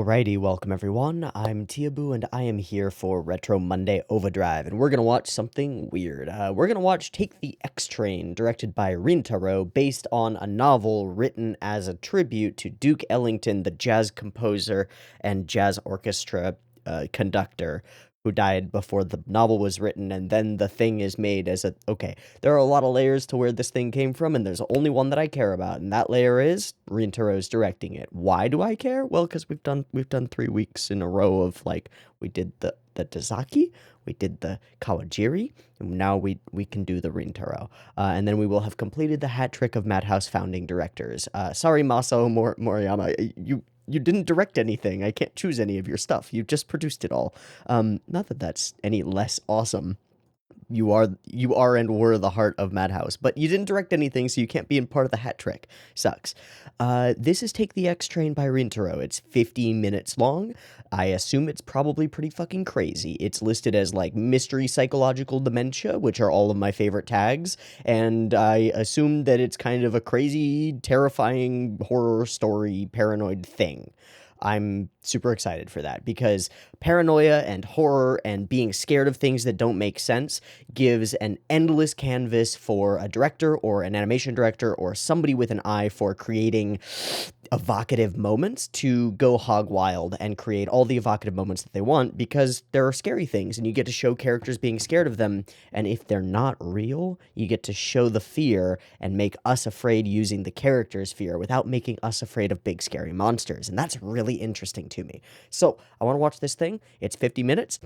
Alrighty, welcome everyone. I'm Teeaboo and I am here for Retro Monday OVAdrive, and we're gonna watch something weird. We're gonna watch Take the X Train, directed by Rintaro, based on a novel written as a tribute to Duke Ellington, the jazz composer and jazz orchestra conductor, who died before the novel was written, and then the thing is made as a... Okay, there are a lot of layers to where this thing came from, and there's only one that I care about, and that layer is Rintaro's directing it. Why do I care? Well, because we've done 3 weeks in a row of, like, we did the Tazaki, we did the Kawajiri, and now we can do the Rintaro. And then we will have completed the hat trick of Madhouse founding directors. Sorry, Masao Moriyama, you didn't direct anything. I can't choose any of your stuff. You just produced it all. Not that that's any less awesome. You are and were the heart of Madhouse, but you didn't direct anything, so you can't be in part of the hat trick. Sucks. This is Take the X Train by Rintaro. It's 15 minutes long. I assume it's probably pretty fucking crazy. It's listed as, like, mystery psychological dementia, which are all of my favorite tags, and I assume that it's kind of a crazy, terrifying horror story paranoid thing. I'm super excited for that because paranoia and horror and being scared of things that don't make sense gives an endless canvas for a director or an animation director or somebody with an eye for creating evocative moments to go hog wild and create all the evocative moments that they want, because there are scary things and you get to show characters being scared of them, and if they're not real, you get to show the fear and make us afraid using the character's fear without making us afraid of big scary monsters, and that's really interesting to me. So I want to watch this thing. It's 50 minutes.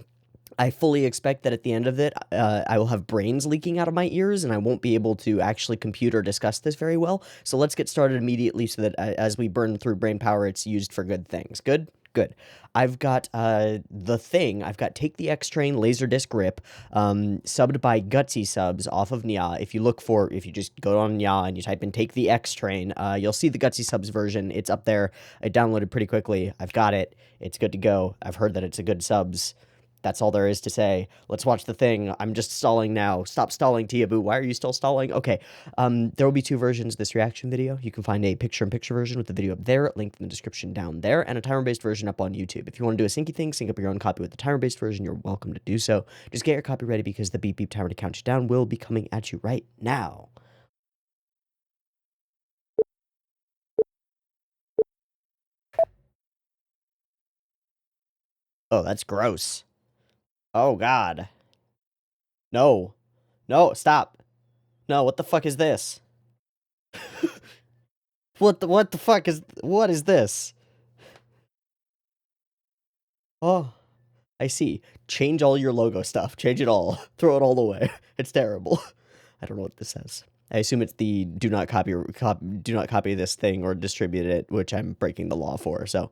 I fully expect that at the end of it, I will have brains leaking out of my ears, and I won't be able to actually compute or discuss this very well. So let's get started immediately so that as we burn through brain power, it's used for good things. Good? Good. I've got The Thing. I've got Take the X Train Laserdisc Rip, subbed by Gutsy Subs off of Nya. If you just go on Nya and you type in Take the X Train, you'll see the Gutsy Subs version. It's up there. I downloaded pretty quickly. I've got it. It's good to go. I've heard that it's a good subs. That's all there is to say. Let's watch The Thing. I'm just stalling now. Stop stalling, Teeaboo. Why are you still stalling? Okay. There will be 2 versions of this reaction video. You can find a picture-in-picture version with the video up there, linked in the description down there, and a timer-based version up on YouTube. If you want to do a syncy thing, sync up your own copy with the timer-based version, you're welcome to do so. Just get your copy ready because the beep beep timer to count you down will be coming at you right now. Oh, that's gross. Oh, God. No. No, stop. No, what the fuck is this? What the fuck what is this? Oh, I see. Change all your logo stuff. Change it all. Throw it all away. It's terrible. I don't know what this says. I assume it's the do not copy this thing or distribute it, which I'm breaking the law for. So,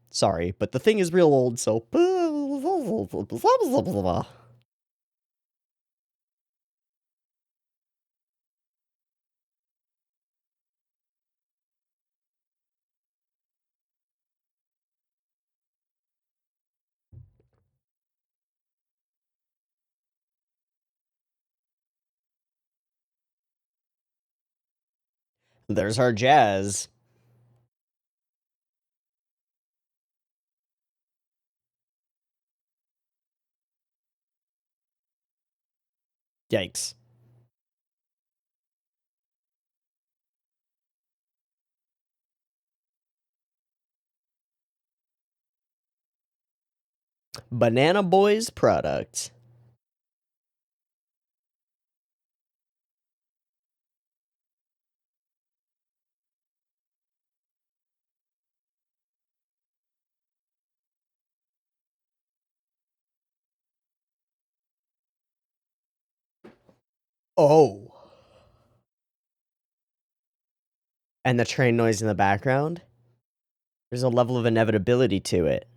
sorry, but the thing is real old, so there's our jazz. Yikes. Banana Boys product. Oh. And the train noise in the background. There's a level of inevitability to it.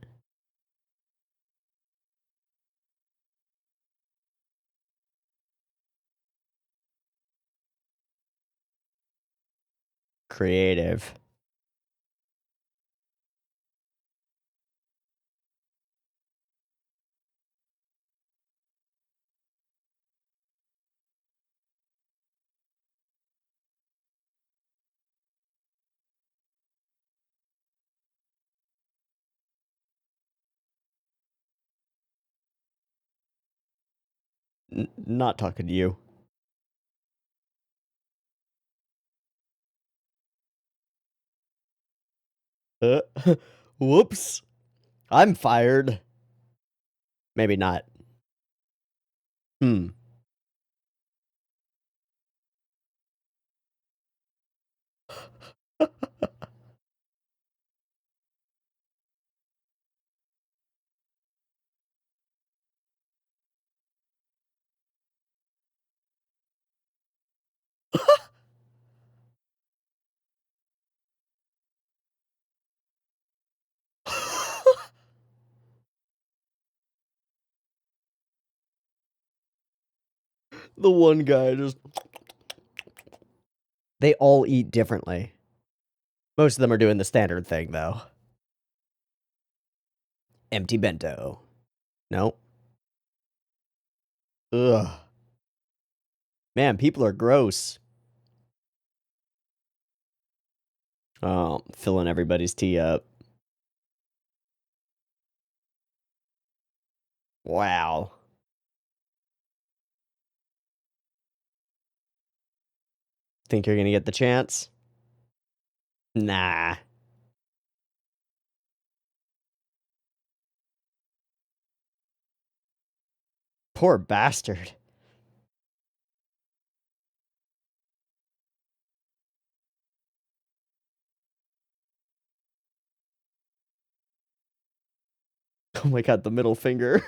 Creative. Not talking to you. Uh, whoops. I'm fired. Maybe not. Hmm. The one guy just... They all eat differently. Most of them are doing the standard thing, though. Empty bento. Nope. Ugh. Man, people are gross. Oh, filling everybody's tea up. Wow. Think you're gonna get the chance? Nah. Poor bastard. Oh my god, the middle finger.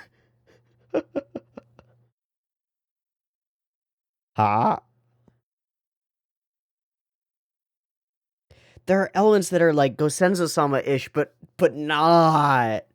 Ha. There are elements that are like Gosenzo-sama-ish, but not.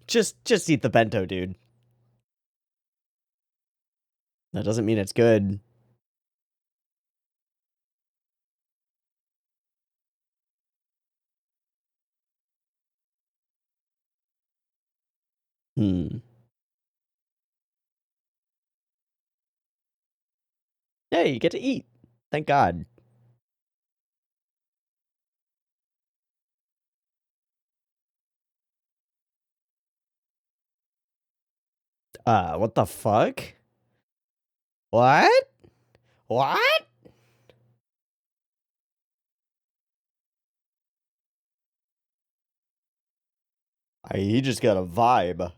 Just eat the bento, dude. That doesn't mean it's good. Hmm. Hey, you get to eat. Thank God. What the fuck? What? What? He just got a vibe.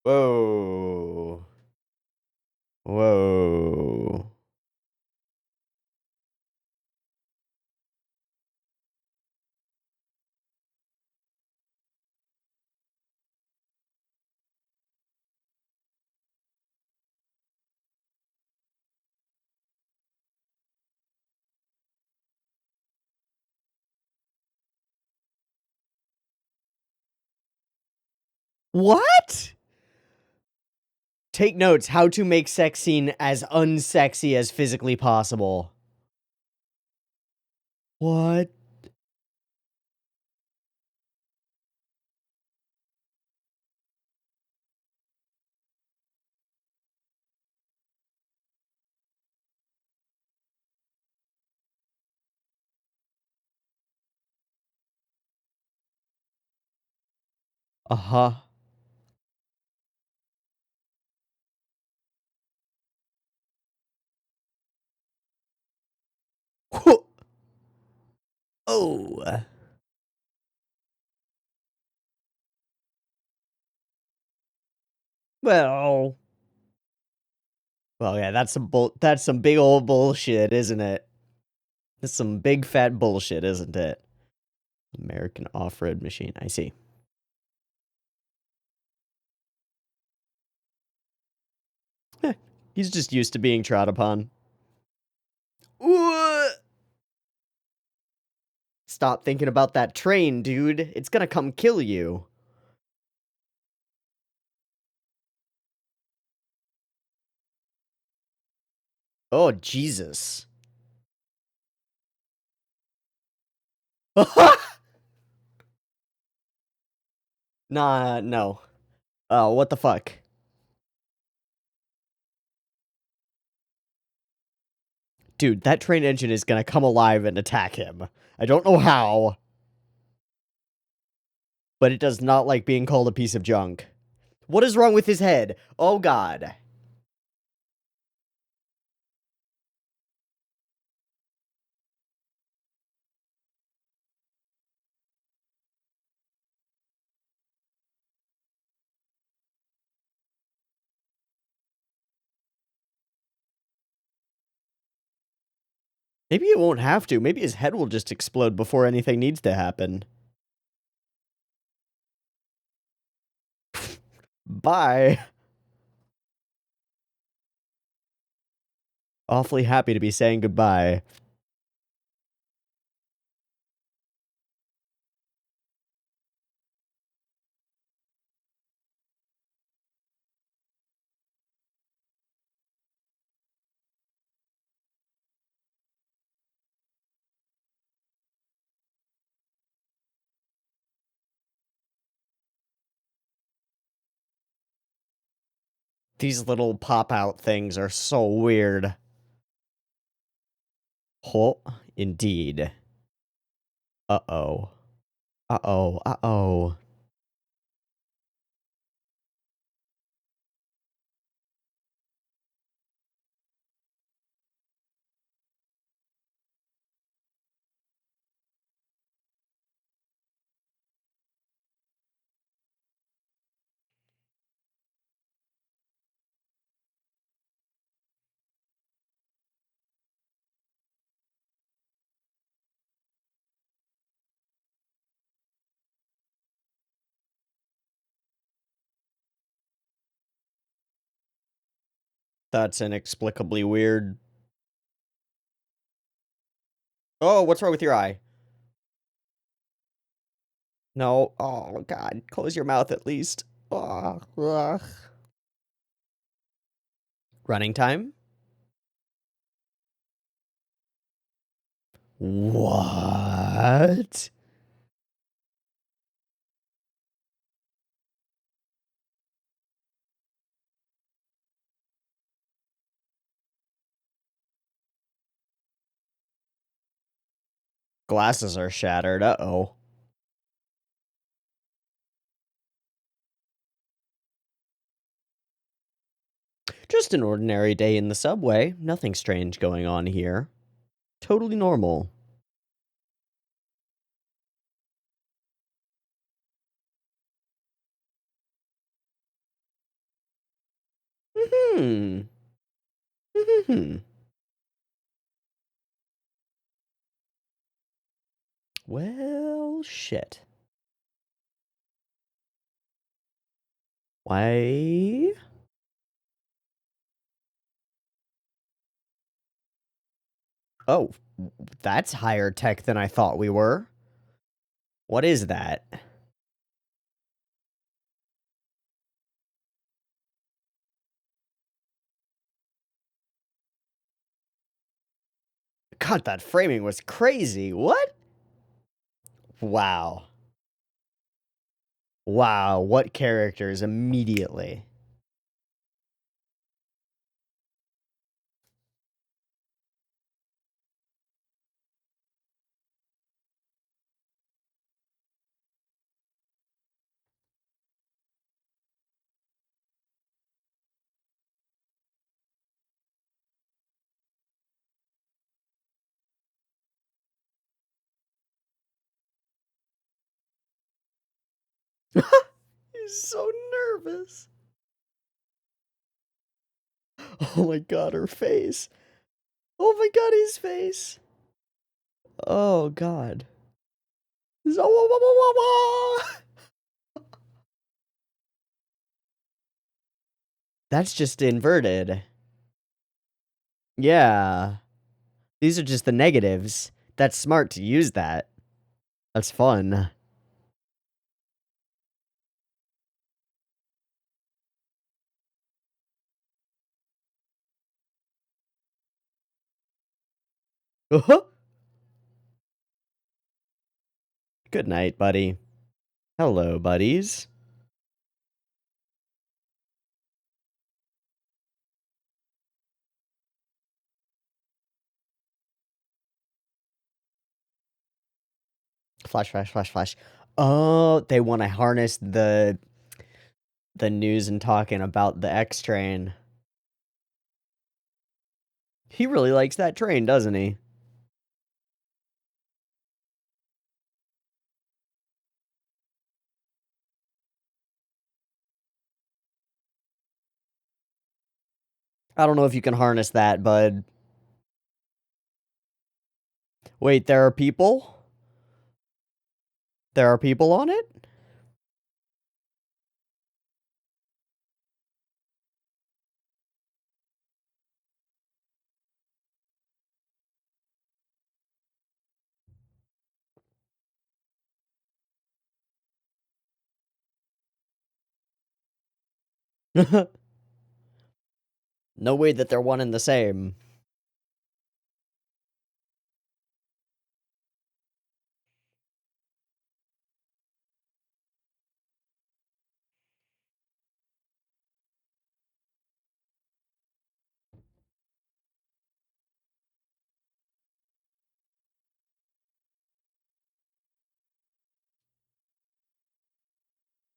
Whoa. Whoa. What? Take notes. How to make sex scene as unsexy as physically possible. What? Uh-huh. Oh. Well. Well, yeah, that's some big old bullshit, isn't it? That's some big fat bullshit, isn't it? American off-road machine. I see. He's just used to being trod upon. Ooh. Stop thinking about that train, dude. It's gonna come kill you. Oh, Jesus. Nah, no. Oh, what the fuck? Dude, that train engine is gonna come alive and attack him. I don't know how, but it does not like being called a piece of junk. What is wrong with his head? Oh god. Maybe it won't have to. Maybe his head will just explode before anything needs to happen. Bye. Awfully happy to be saying goodbye. These little pop-out things are so weird. Oh, indeed. Uh-oh. Uh-oh. Uh-oh. That's inexplicably weird. Oh, what's wrong with your eye? No. Oh, God. Close your mouth at least. Ugh. Ugh. Running time? What? Glasses are shattered. Uh-oh. Just an ordinary day in the subway. Nothing strange going on here. Totally normal. Hmm. Hmm. Well, shit. Why? Oh, that's higher tech than I thought we were. What is that? God, that framing was crazy. What? Wow. Wow, what characters immediately. He's so nervous. Oh my god, her face. Oh my god, his face. Oh god. That's just inverted. Yeah. These are just the negatives. That's smart to use that. That's fun. Good night, buddy. Hello, buddies. flash, flash, flash, flash. Oh, they want to harness the news and talking about the X train. He really likes that train, doesn't he? I don't know if you can harness that, bud. Wait, there are people? There are people on it? No way that they're one and the same.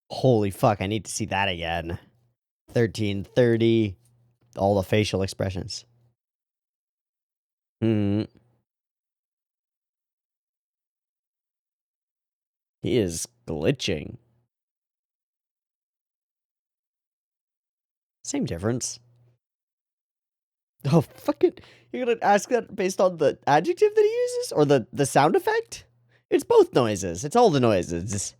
Holy fuck, I need to see that again. 1330. All the facial expressions. Hmm. He is glitching. Same difference. Oh, fuck it. You're gonna ask that based on the adjective that he uses? Or the sound effect? It's both noises. It's all the noises.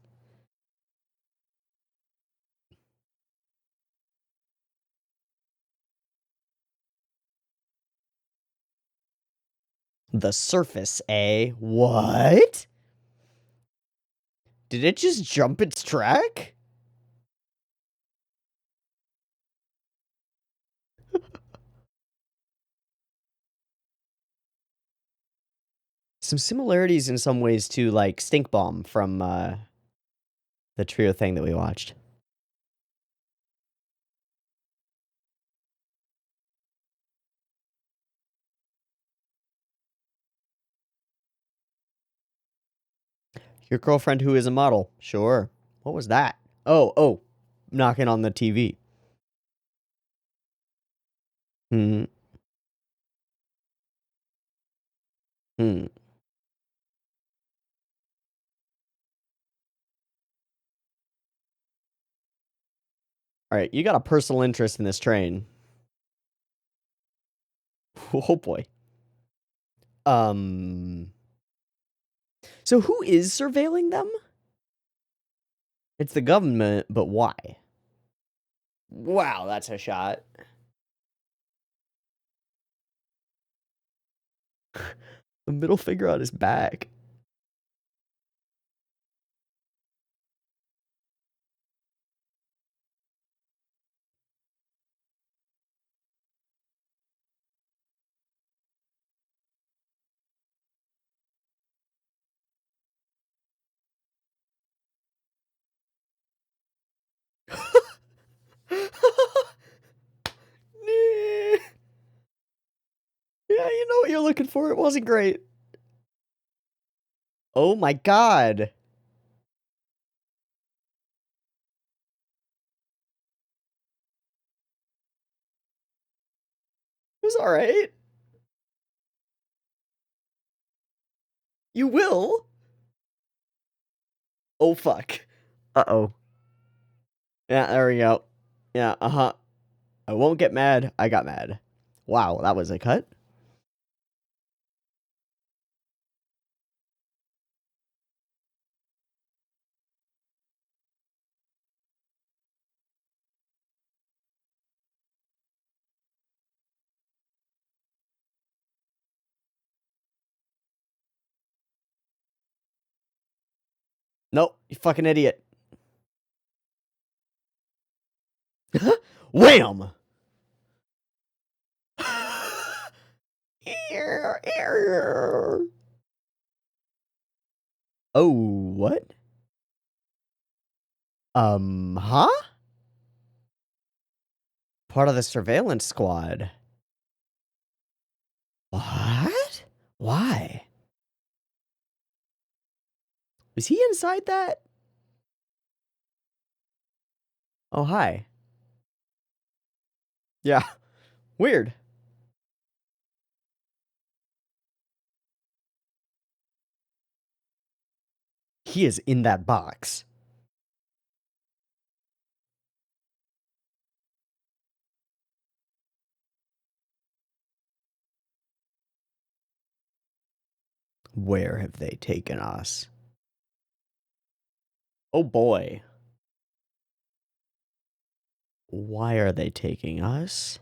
The surface, eh? What? Did it just jump its track? Some similarities in some ways to, like, Stink Bomb from, the trio thing that we watched. Your girlfriend who is a model. Sure. What was that? Oh. Knocking on the TV. Hmm. Hmm. Alright, you got a personal interest in this train. Oh boy. So who is surveilling them? It's the government, but why? Wow, that's a shot. The middle finger on his back. Yeah, you know what you're looking for. It wasn't great. Oh my god. It was alright. You will? Oh fuck. Uh-oh. Yeah, there we go. Yeah, uh-huh. I won't get mad. I got mad. Wow, that was a cut? Nope, you fucking idiot. Wham! Oh, what? Huh? Part of the surveillance squad. What? Why? Is he inside that? Oh, hi. Yeah. Weird. He is in that box. Where have they taken us? Oh boy. Why are they taking us?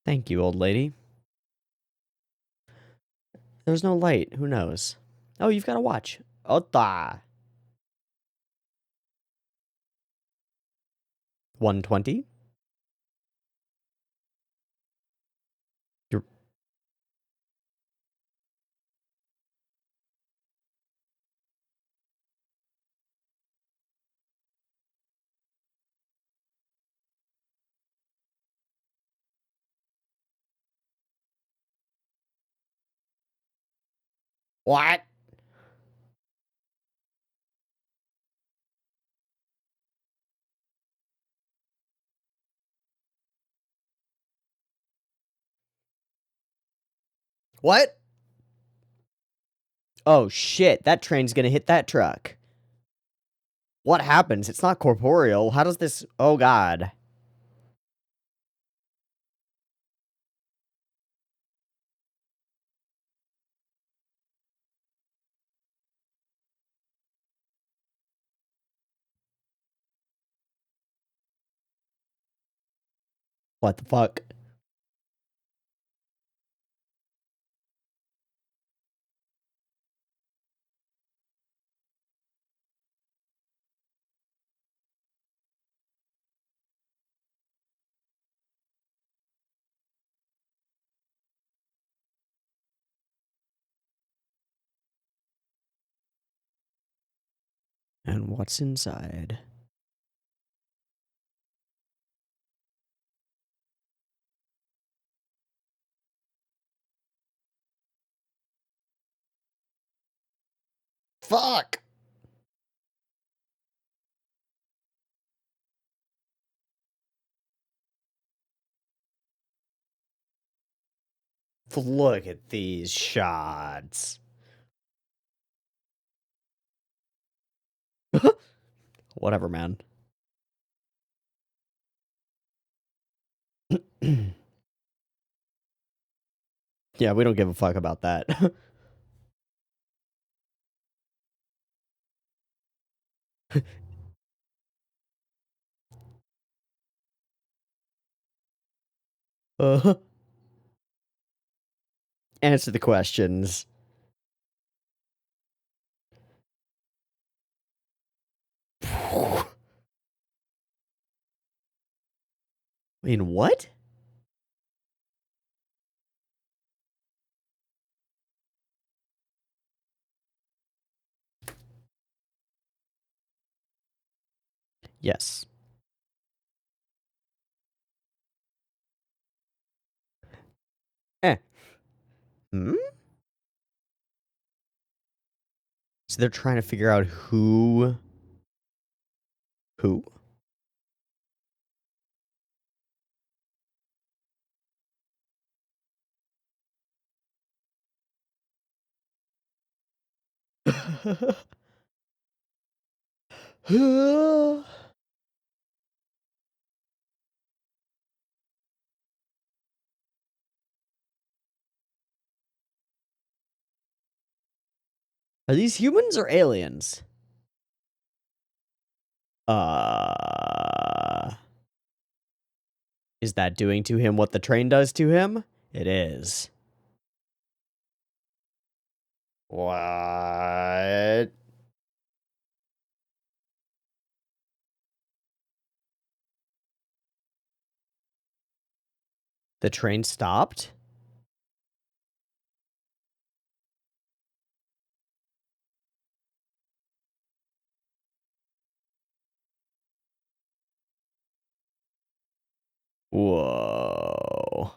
Thank you, old lady. There's no light. Who knows? Oh, you've got a watch. Ota. 120? You're... What? What? Oh shit, that train's gonna hit that truck. What happens? It's not corporeal. How does this... Oh god. What the fuck? And what's inside? Fuck! Look at these shots. Whatever, man. Yeah, we don't give a fuck about that. uh, Answer the questions. I mean, what? Yes. Eh. Hmm? So they're trying to figure out who... Who? Are these humans or aliens? Uh... Is that doing to him what the train does to him? It is. What? The train stopped? Whoa.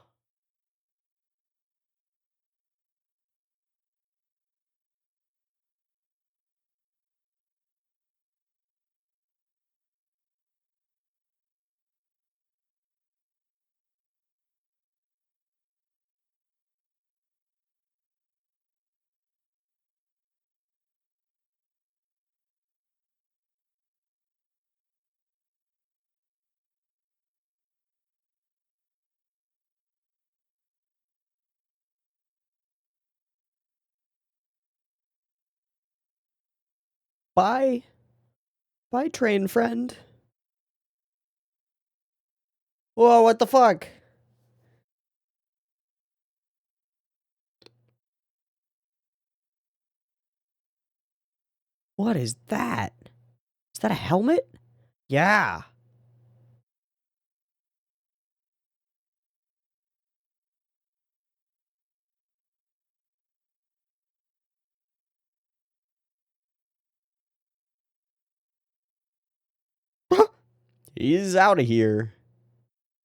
Bye. Bye, train friend. Whoa, what the fuck? What is that? Is that a helmet? Yeah. He's out of here.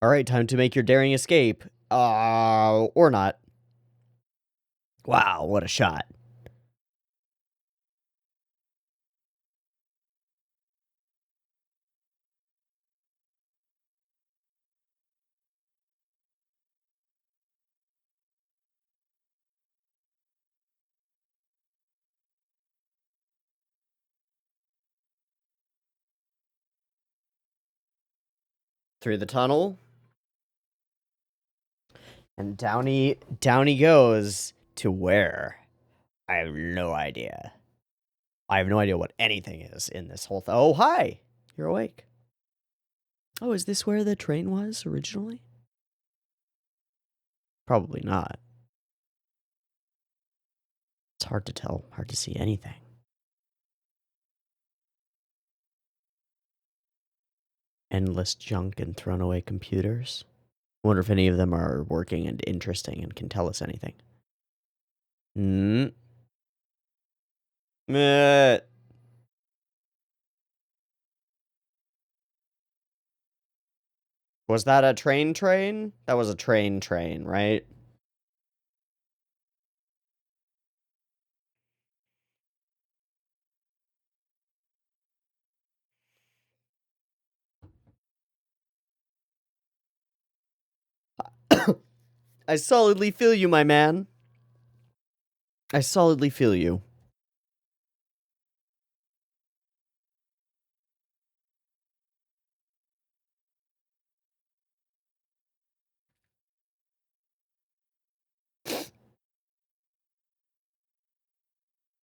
All right, time to make your daring escape. Or not. Wow, what a shot. Through the tunnel. And down he goes. To where? I have no idea. I have no idea what anything is in this whole thing. Oh, hi! You're awake. Oh, is this where the train was originally? Probably not. It's hard to tell, hard to see anything. Endless junk and thrown away computers. Wonder if any of them are working and interesting and can tell us anything. Meh. Was that a train? That was a train, right? I solidly feel you, my man. I solidly feel you.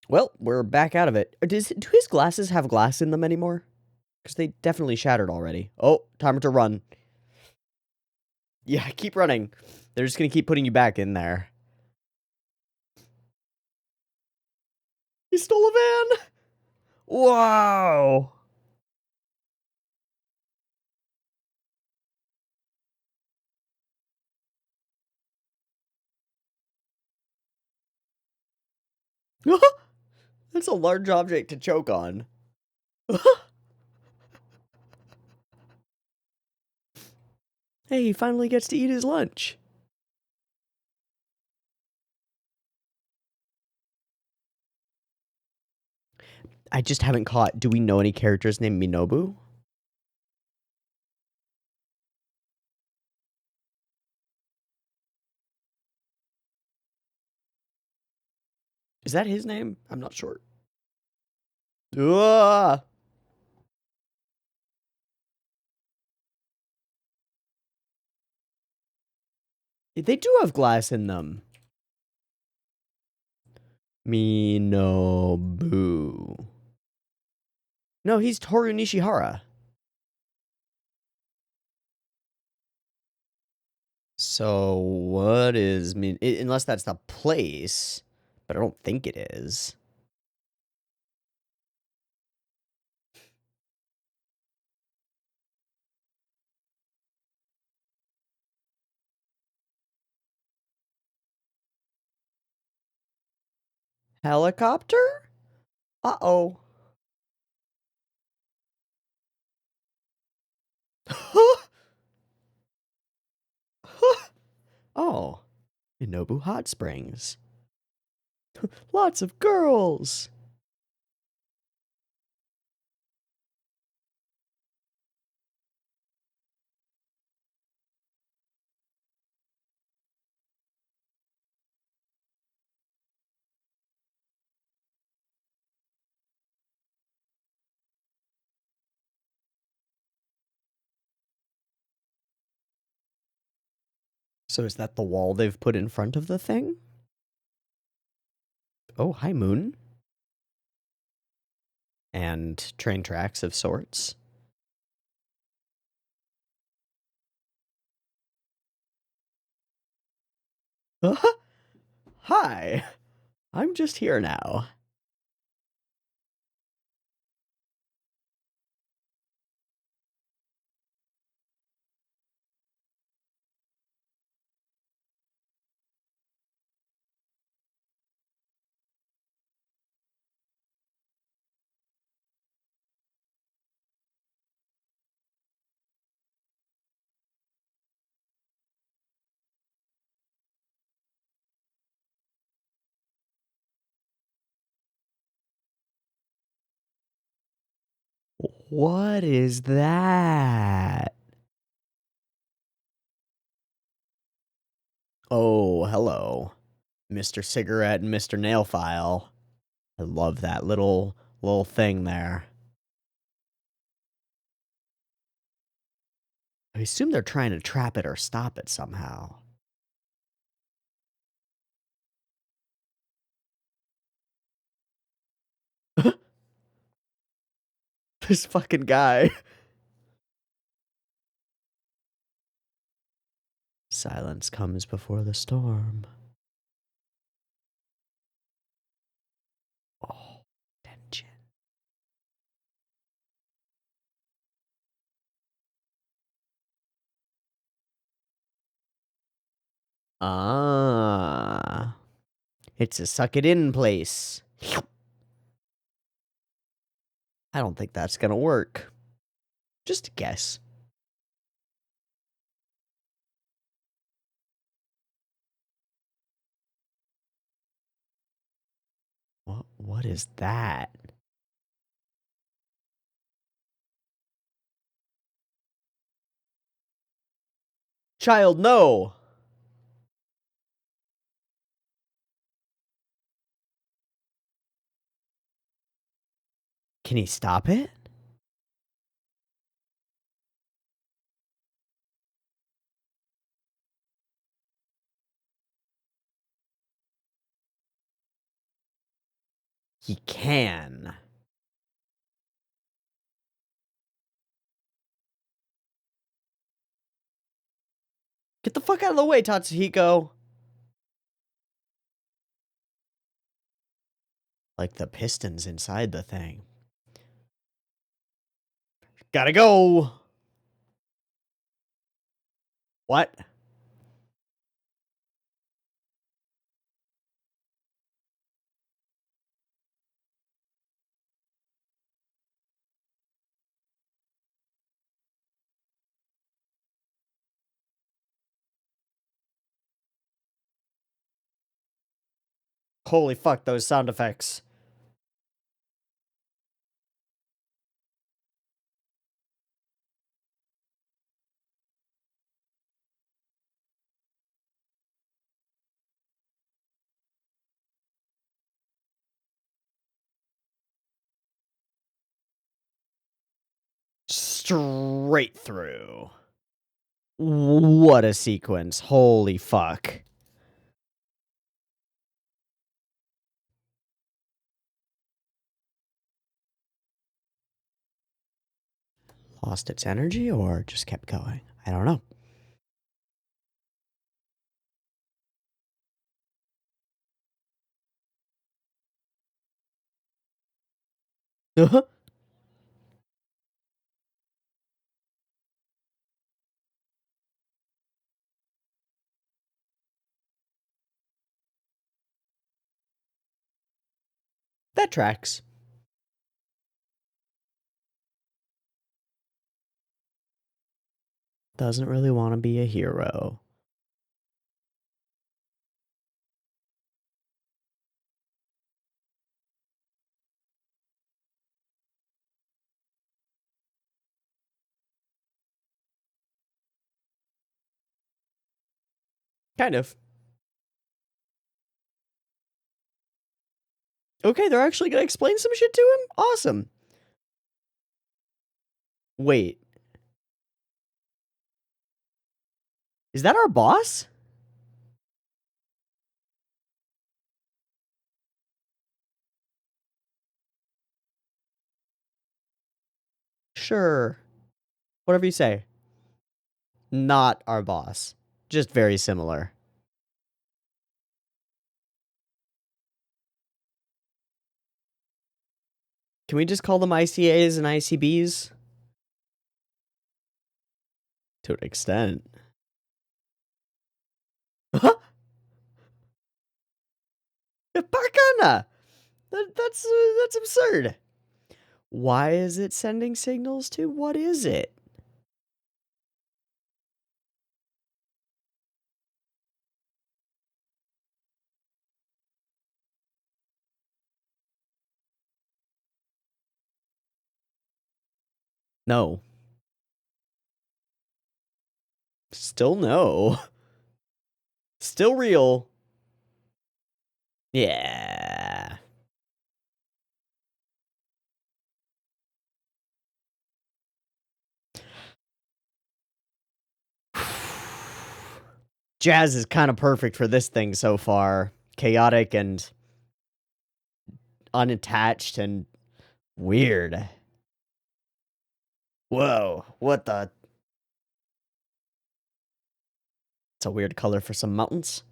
Well, we're back out of it. Do his glasses have glass in them anymore? Because they definitely shattered already. Oh, time to run. Yeah, keep running. They're just going to keep putting you back in there. He stole a van! Wow! That's a large object to choke on. Hey, he finally gets to eat his lunch. I just haven't caught. Do we know any characters named Minobu? Is that his name? I'm not sure. Ugh. They do have glass in them. Minobu. No, he's Toru Nishihara. So what is unless that's the place, but I don't think it is. Helicopter? Uh-oh. Oh, Inobu Hot Springs. Lots of girls! So is that the wall they've put in front of the thing? Oh, hi, Moon. And train tracks of sorts. Hi, I'm just here now. What is that? Oh, hello, Mr. Cigarette and Mr. Nail File. I love that little thing there. I assume they're trying to trap it or stop it somehow. This fucking guy. Silence comes before the storm. Oh, tension. Ah. It's a suck it in place. I don't think that's gonna work. Just a guess. What is that? Child, no! Can he stop it? He can. Get the fuck out of the way, Tatsuhiko! Like the pistons inside the thing. Gotta go! What? Holy fuck, those sound effects. Straight through. What a sequence. Holy fuck. Lost its energy or just kept going? I don't know. Uh-huh. That tracks. Doesn't really want to be a hero. Kind of. Okay, they're actually gonna explain some shit to him? Awesome. Wait. Is that our boss? Sure. Whatever you say. Not our boss. Just very similar. Can we just call them ICAs and ICBs? To an extent. Parkana! That's absurd. Why is it sending signals to? What is it? No. Still no. Still real. Yeah. Jazz is kind of perfect for this thing so far. Chaotic and unattached and weird. Whoa, what the? It's a weird color for some mountains.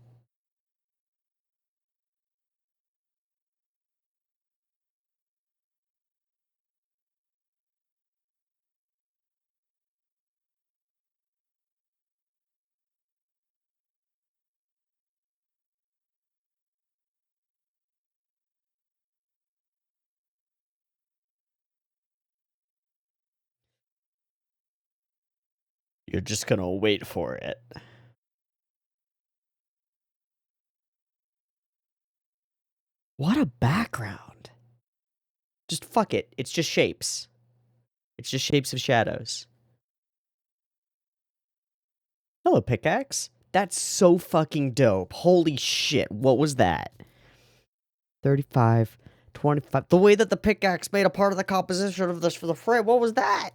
You're just gonna wait for it. What a background. Just fuck it. It's just shapes. It's just shapes of shadows. Hello, pickaxe. That's so fucking dope. Holy shit. What was that? 35, 25. The way that the pickaxe made a part of the composition of this for the frame. What was that?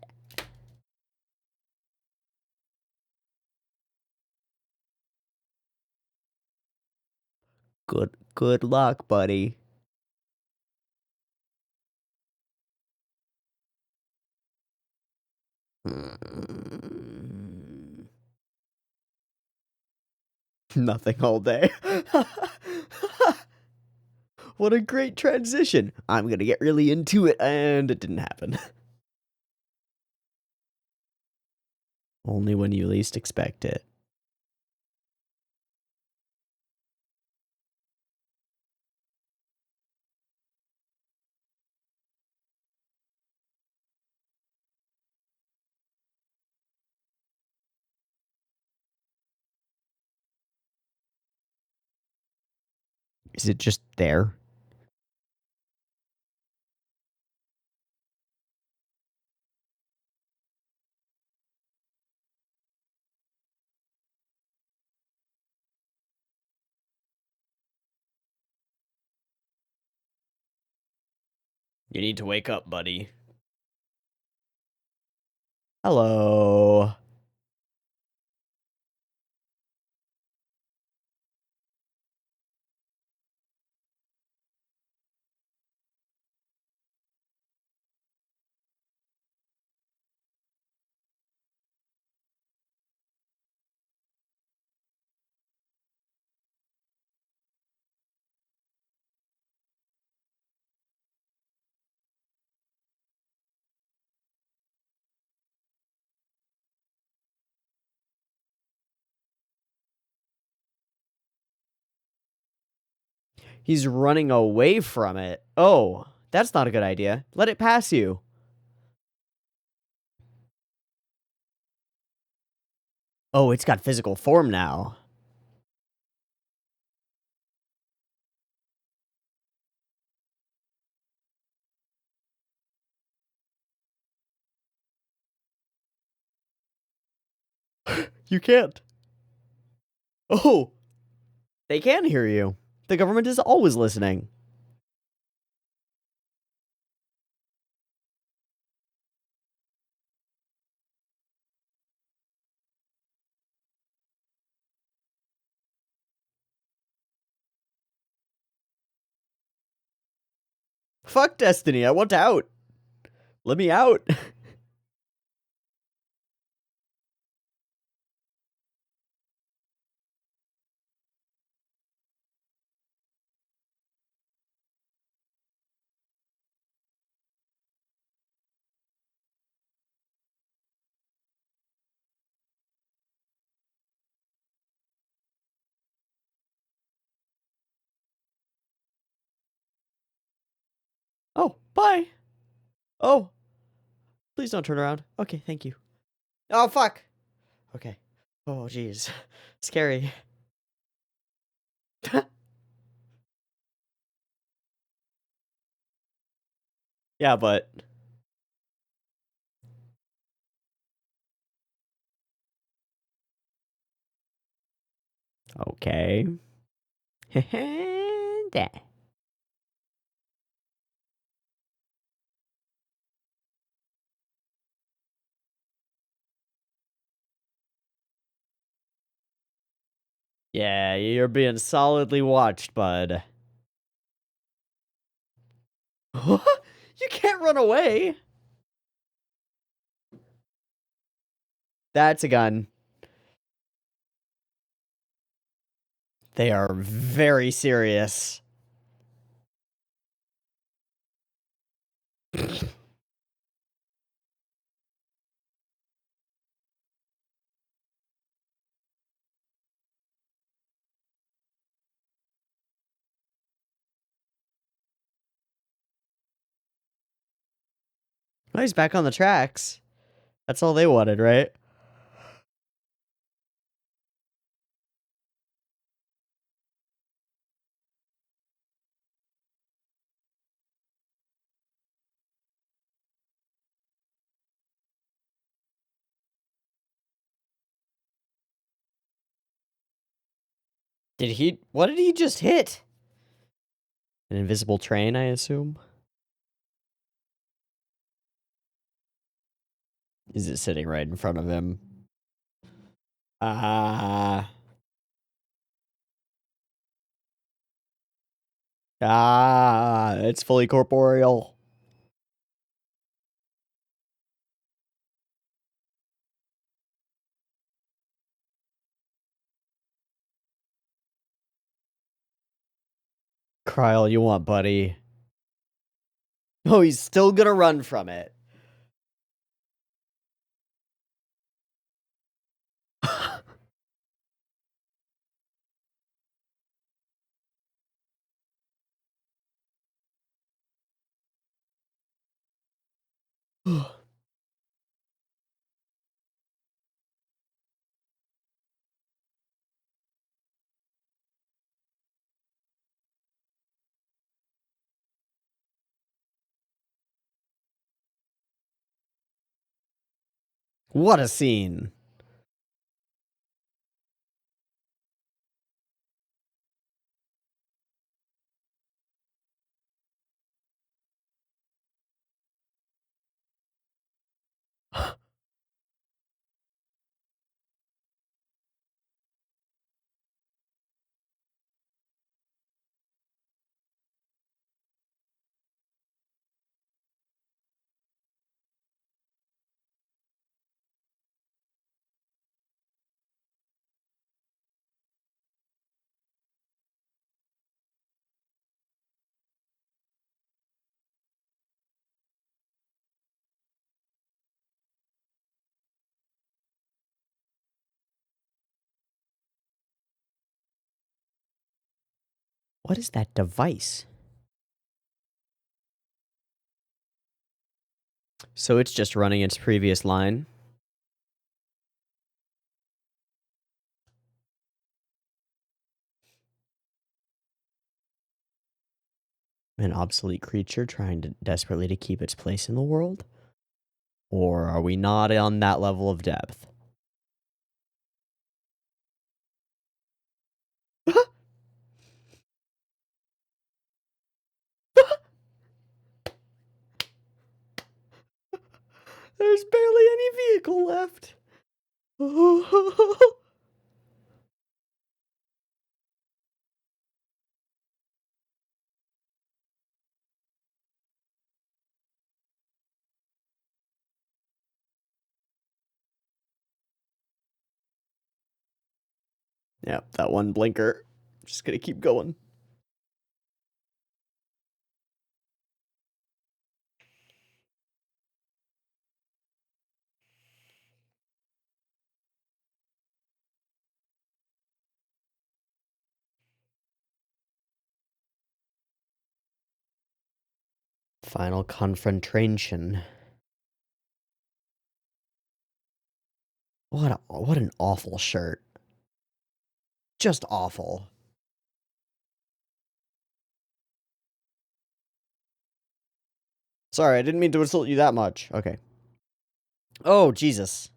Good luck, buddy. Nothing all day. What a great transition. I'm gonna get really into it, and it didn't happen. Only when you least expect it. Is it just there? You need to wake up, buddy. Hello. He's running away from it. Oh, that's not a good idea. Let it pass you. Oh, it's got physical form now. You can't. Oh. They can hear you. The government is always listening. Fuck Destiny, I want out. Let me out. Oh, bye. Oh, please don't turn around. Okay, thank you. Oh, fuck. Okay. Oh, jeez. Scary. Yeah, but... Okay. There. Yeah, you're being solidly watched, bud. You can't run away. That's a gun. They are very serious. Oh, he's back on the tracks. That's all they wanted, right? What did he just hit? An invisible train, I assume? Is it sitting right in front of him? Ah. It's fully corporeal. Cry all you want, buddy. Oh, he's still gonna run from it. What a scene. What is that device? So it's just running its previous line. An obsolete creature trying to desperately to keep its place in the world? Or are we not on that level of depth? There's barely any vehicle left. Yep, that one blinker. Just gonna keep going. Final confrontation. What an awful shirt. Just awful. Sorry, I didn't mean to insult you that much. Okay. Oh, Jesus.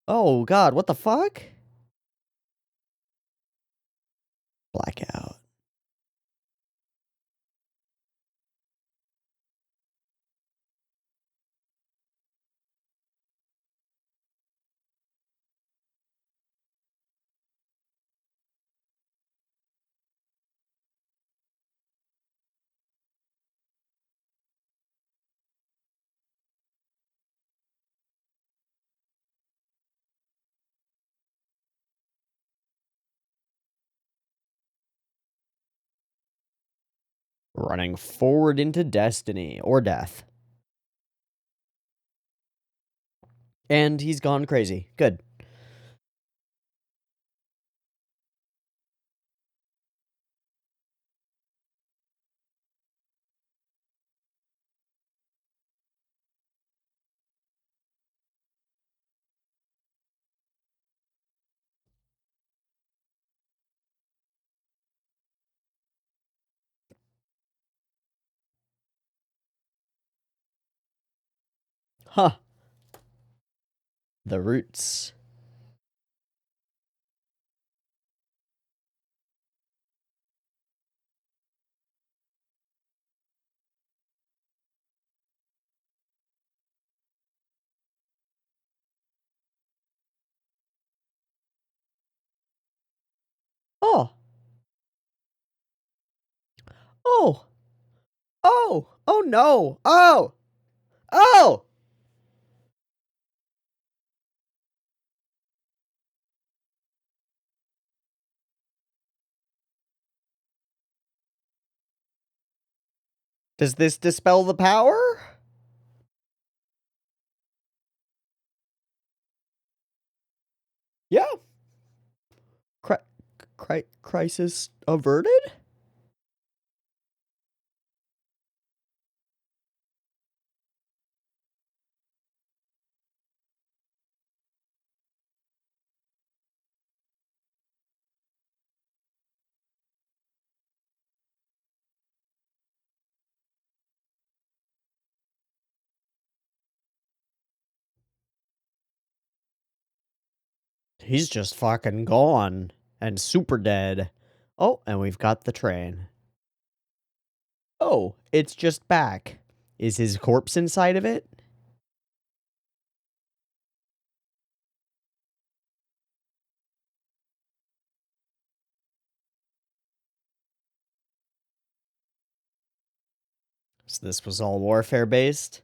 Oh, God, what the fuck? Blackout. Running forward into destiny or death. And he's gone crazy. Good. Huh. The roots. Oh. Oh. Oh. Oh no. Oh. Oh. Does this dispel the power? Yeah. Crisis averted? He's just fucking gone. And super dead. Oh, and we've got the train. Oh, it's just back. Is his corpse inside of it? So this was all warfare based?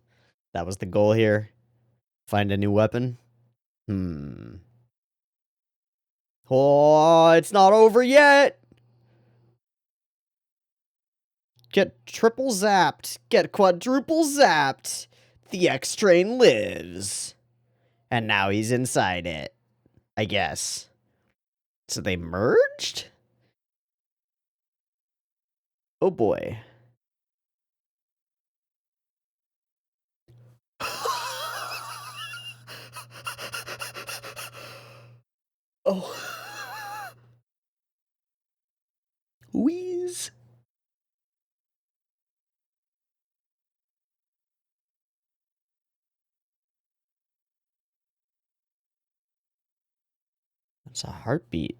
That was the goal here? Find a new weapon? Oh, it's not over yet! Get triple zapped. Get quadruple zapped. The X train lives. And now he's inside it. I guess. So they merged? Oh boy. Oh. Wheeze. That's a heartbeat.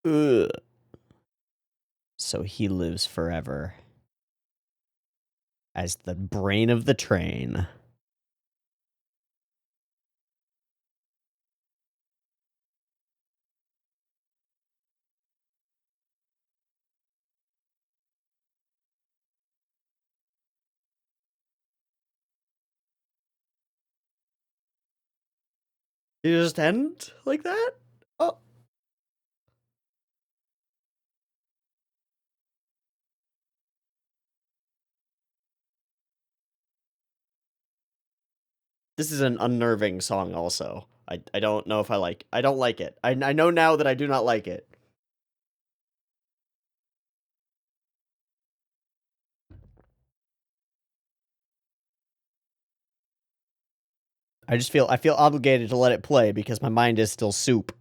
Ugh. So he lives forever as the brain of the train. You just end like that? Oh. This is an unnerving song also. I don't know if I don't like it. I know now that I do not like it. I feel obligated to let it play because my mind is still soup.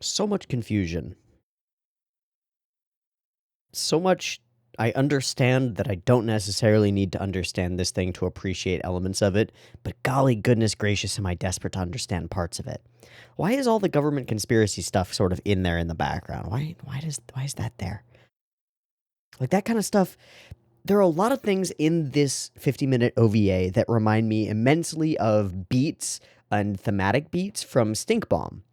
So much confusion. So much. I understand that I don't necessarily need to understand this thing to appreciate elements of it, but golly goodness gracious, am I desperate to understand parts of it. Why is all the government conspiracy stuff sort of in there in the background? Why is that there? Like that kind of stuff. There are a lot of things in this 50-minute OVA that remind me immensely of beats and thematic beats from Stink Bomb.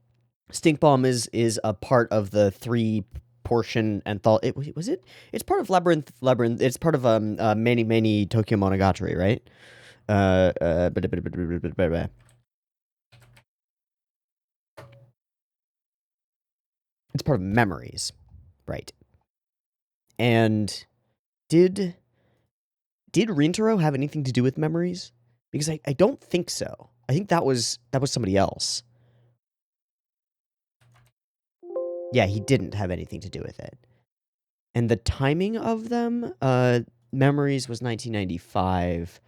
Stink Bomb is a part of the 3-portion anthology. Was it? It's part of Labyrinth. It's part of Many Many Tokyo Monogatari, right? It's part of Memories, right? And did Rintaro have anything to do with Memories? Because I don't think so. I think that was somebody else. Yeah, he didn't have anything to do with it. And the timing of them, Memories was 1995.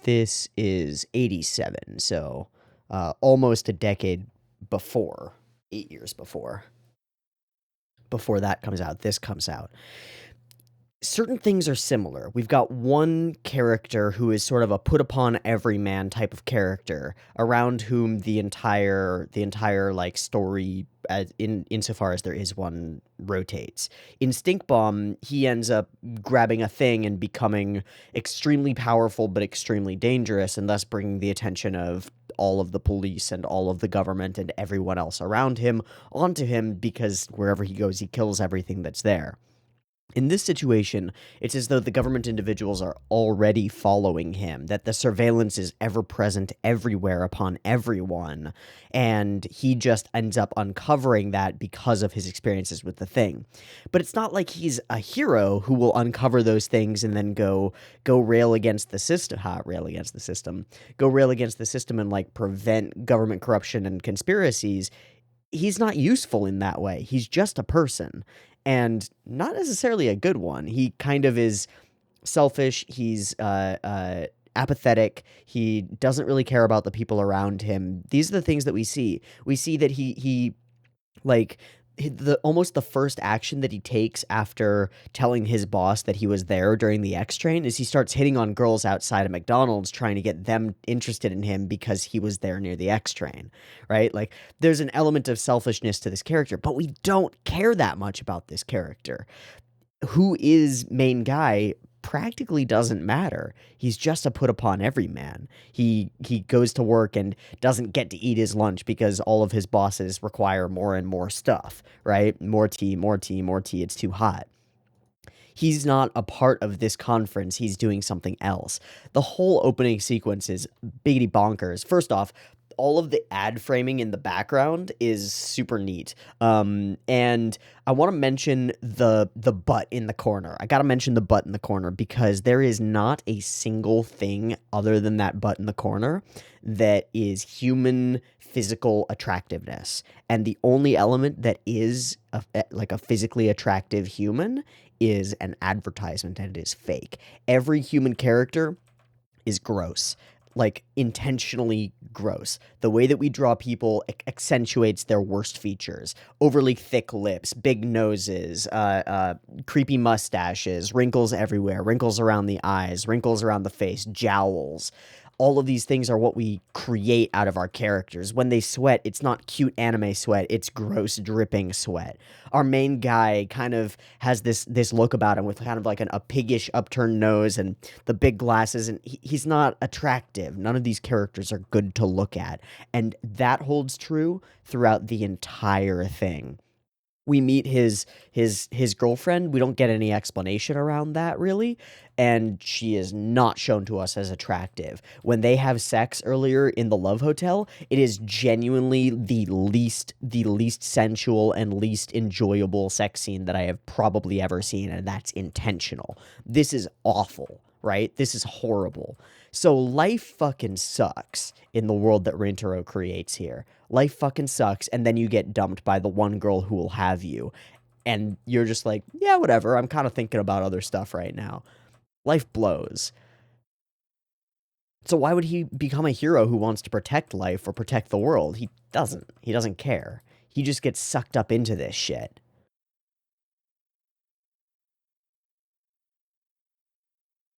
This is 87, so almost a decade before, 8 years before that comes out, this comes out. Certain things are similar. We've got one character who is sort of a put upon every man type of character around whom the entire like story insofar as there is one rotates. In Stink Bomb, he ends up grabbing a thing and becoming extremely powerful but extremely dangerous, and thus bringing the attention of all of the police and all of the government and everyone else around him onto him, because wherever he goes, he kills everything that's there. In this situation, it's as though the government individuals are already following him, that the surveillance is ever present everywhere upon everyone, and he just ends up uncovering that because of his experiences with the thing. But it's not like he's a hero who will uncover those things and then go rail against the system, go rail against the system and like prevent government corruption and conspiracies. he's not useful in that way. He's just a person, and not necessarily a good one. He kind of is selfish. He's apathetic. He doesn't really care about the people around him. These are the things that we see. We see that he like the almost the first action that he takes after telling his boss that he was there during the X train is he starts hitting on girls outside of McDonald's, trying to get them interested in him because he was there near the X train, right? Like, there's an element of selfishness to this character, but we don't care that much about this character. Who is main guy practically doesn't matter. He's just a put upon everyman. He goes to work and doesn't get to eat his lunch because all of his bosses require more and more stuff, right? More tea, more tea, more tea. It's too hot. He's not a part of this conference. He's doing something else. The whole opening sequence is biggity bonkers. First off, all of the ad framing in the background is super neat. And I want to mention the butt in the corner. I got to mention the butt in the corner because there is not a single thing other than that butt in the corner that is human physical attractiveness. And the only element that is like a physically attractive human is an advertisement, and it is fake. Every human character is gross, like intentionally gross. The way that we draw people accentuates their worst features: overly thick lips, big noses, creepy mustaches, wrinkles everywhere, wrinkles around the eyes, wrinkles around the face, jowls. All of these things are what we create out of our characters. When they sweat, it's not cute anime sweat, it's gross dripping sweat. Our main guy kind of has this look about him with kind of like a piggish upturned nose and the big glasses, and he's not attractive. None of these characters are good to look at, and that holds true throughout the entire thing. We meet his girlfriend. We don't get any explanation around that really, and she is not shown to us as attractive. When they have sex earlier in the Love Hotel, it is genuinely the least sensual and least enjoyable sex scene that I have probably ever seen, and that's intentional. This is awful, right? This is horrible. So life fucking sucks in the world that Rintaro creates here. Life fucking sucks, and then you get dumped by the one girl who will have you. And you're just like, yeah, whatever. I'm kind of thinking about other stuff right now. Life blows. So why would he become a hero who wants to protect life or protect the world? He doesn't. He doesn't care. He just gets sucked up into this shit.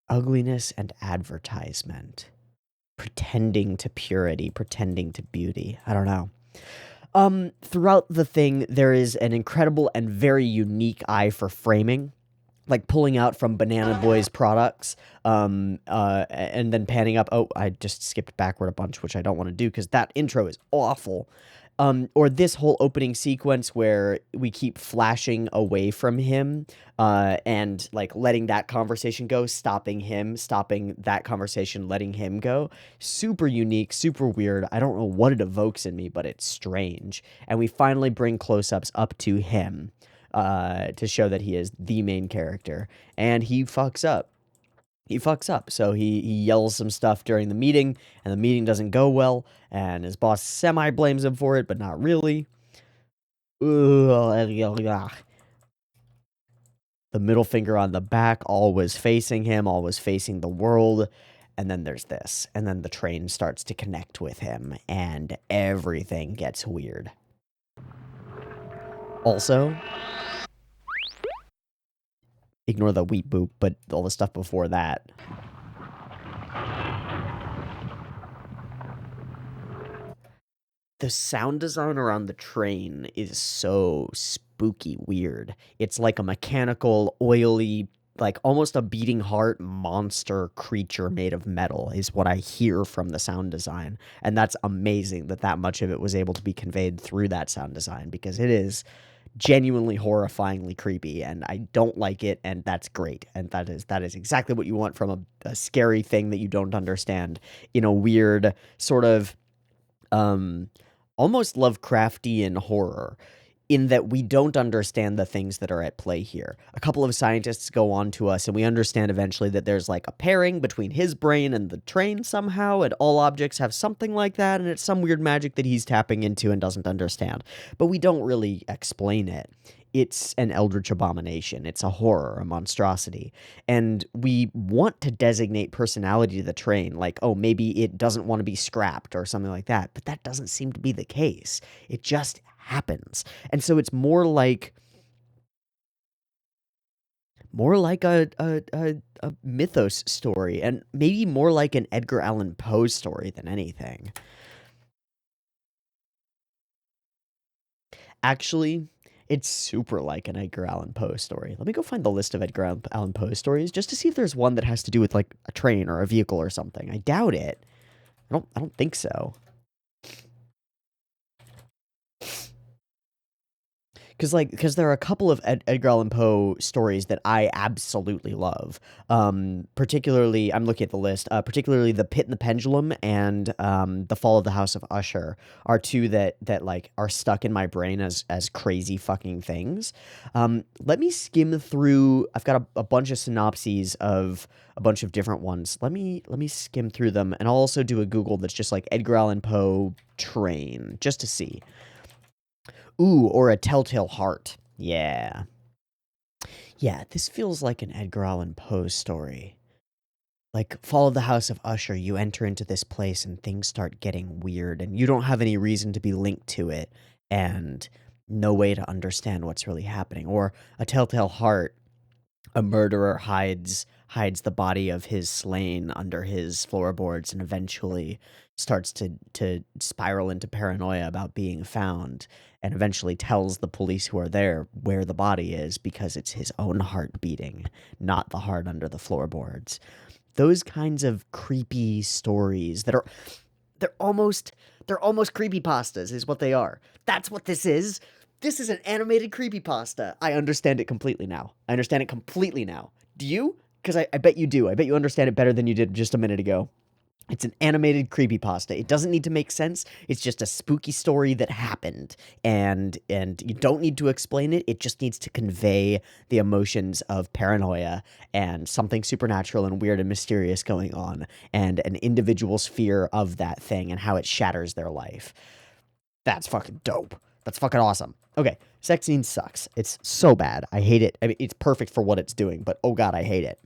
Ugliness and advertisement. Pretending to purity, pretending to beauty. I don't know. Throughout the thing, there is an incredible and very unique eye for framing, like pulling out from Banana Boy's products, and then panning up. Oh, I just skipped backward a bunch, which I don't want to do because that intro is awful. Or this whole opening sequence where we keep flashing away from him, and like letting that conversation go, stopping him, stopping that conversation, letting him go. Super unique, super weird. I don't know what it evokes in me, but it's strange. And we finally bring close-ups up to him, to show that he is the main character, and he fucks up. So he yells some stuff during the meeting, and the meeting doesn't go well, and his boss semi-blames him for it, but not really. The middle finger on the back, always facing him, always facing the world. And then there's this, and then the train starts to connect with him, and everything gets weird. Also, ignore the weep boop, but all the stuff before that. The sound design around the train is so spooky weird. It's like a mechanical, oily, like almost a beating heart monster creature made of metal is what I hear from the sound design. And that's amazing that that much of it was able to be conveyed through that sound design, because it is genuinely horrifyingly creepy, and I don't like it, and that's great. And that is exactly what you want from a scary thing that you don't understand in a weird sort of almost Lovecraftian horror. in that we don't understand the things that are at play here. A couple of scientists go on to us, and we understand eventually that there's like a pairing between his brain and the train somehow, and all objects have something like that, and it's some weird magic that he's tapping into and doesn't understand. But we don't really explain it. It's an eldritch abomination. It's a horror, a monstrosity. And we want to designate personality to the train, like, oh, maybe it doesn't want to be scrapped or something like that. But that doesn't seem to be the case. It just happens. And so it's more like a mythos story, and maybe more like an Edgar Allan Poe story than anything. Actually, it's super like an Edgar Allan Poe story. Let me go find the list of Edgar Allan Poe stories just to see if there's one that has to do with like a train or a vehicle or something. I doubt it. I don't think so. Because there are a couple of Edgar Allan Poe stories that I absolutely love. Particularly, I'm looking at the list. Particularly, The Pit and the Pendulum and The Fall of the House of Usher are two that like are stuck in my brain as crazy fucking things. Let me skim through. I've got a bunch of synopses of a bunch of different ones. Let me skim through them, and I'll also do a Google that's just like Edgar Allan Poe train just to see. Ooh, or A Telltale Heart. Yeah. Yeah, this feels like an Edgar Allan Poe story. Like, Fall of the House of Usher, you enter into this place and things start getting weird, and you don't have any reason to be linked to it, and no way to understand what's really happening. Or A Telltale Heart, a murderer hides the body of his slain under his floorboards and eventually starts to spiral into paranoia about being found, and eventually tells the police who are there where the body is because it's his own heart beating, not the heart under the floorboards. Those kinds of creepy stories that are they're almost creepypastas is what they are. That's what this is. This is an animated creepypasta. I understand it completely now. I understand it completely now. Do you? Because I bet you do. I bet you understand it better than you did just a minute ago. It's an animated creepypasta. It doesn't need to make sense. It's just a spooky story that happened. And you don't need to explain it. It just needs to convey the emotions of paranoia and something supernatural and weird and mysterious going on, and an individual's fear of that thing and how it shatters their life. That's fucking dope. That's fucking awesome. Okay, sex scene sucks. It's so bad. I hate it. I mean, it's perfect for what it's doing, but oh god, I hate it.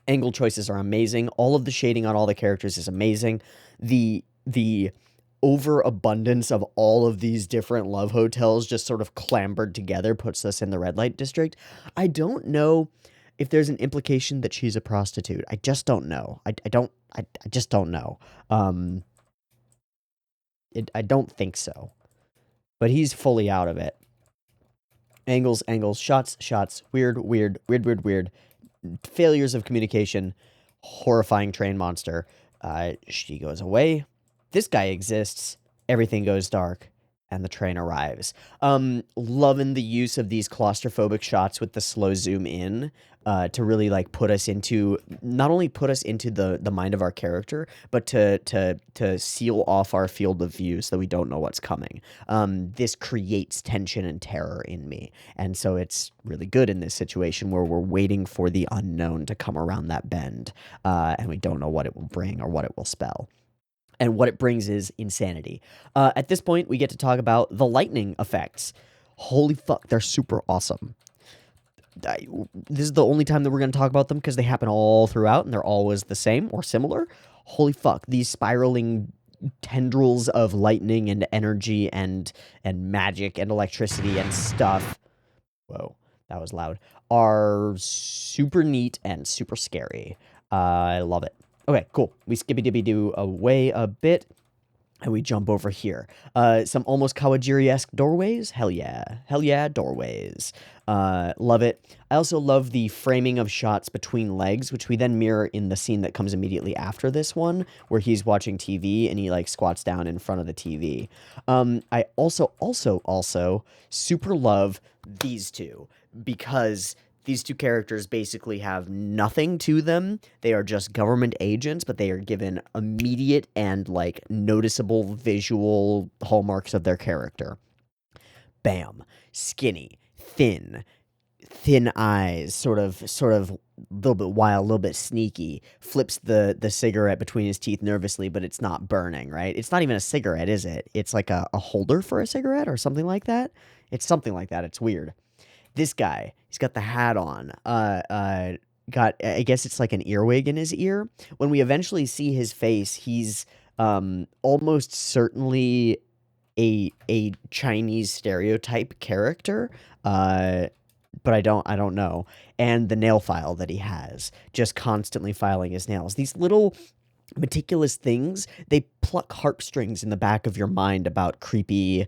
Angle choices are amazing. All of the shading on all the characters is amazing. The overabundance of all of these different love hotels just sort of clambered together puts us in the red light district. I don't know if there's an implication that she's a prostitute. I just don't know. I just don't know. I don't think so. But he's fully out of it. Angles, shots, weird. Failures of communication, horrifying train monster. She goes away. This guy exists. Everything goes dark, and the train arrives. Loving the use of these claustrophobic shots with the slow zoom in to really like put us into, not only put us into the mind of our character, but to seal off our field of view so that we don't know what's coming. This creates tension and terror in me, and so it's really good in this situation where we're waiting for the unknown to come around that bend, and we don't know what it will bring or what it will spell. And what it brings is insanity. At this point, we get to talk about the lightning effects. Holy fuck, they're super awesome. This is the only time that we're going to talk about them because they happen all throughout and they're always the same or similar. Holy fuck, these spiraling tendrils of lightning and energy and magic and electricity and stuff. Whoa, that was loud. Are super neat and super scary. I love it. Okay, cool. We skippy-dippy-doo away a bit, and we jump over here. Some almost Kawajiri-esque doorways? Hell yeah. Hell yeah, doorways. Love it. I also love the framing of shots between legs, which we then mirror in the scene that comes immediately after this one, where he's watching TV, and he, like, squats down in front of the TV. I also super love these two, because these two characters basically have nothing to them. They are just government agents, but they are given immediate and, like, noticeable visual hallmarks of their character. bam, skinny, thin eyes, sort of a little bit wild, a little bit sneaky, flips the cigarette between his teeth nervously, but it's not burning, right? It's not even a cigarette, is it? It's like a holder for a cigarette or something like that. It's something like that. It's weird. This guy, he's got the hat on. I guess it's like an earwig in his ear. When we eventually see his face, he's almost certainly a Chinese stereotype character. But I don't know. And the nail file that he has, just constantly filing his nails. These little meticulous things, they pluck heartstrings in the back of your mind about creepy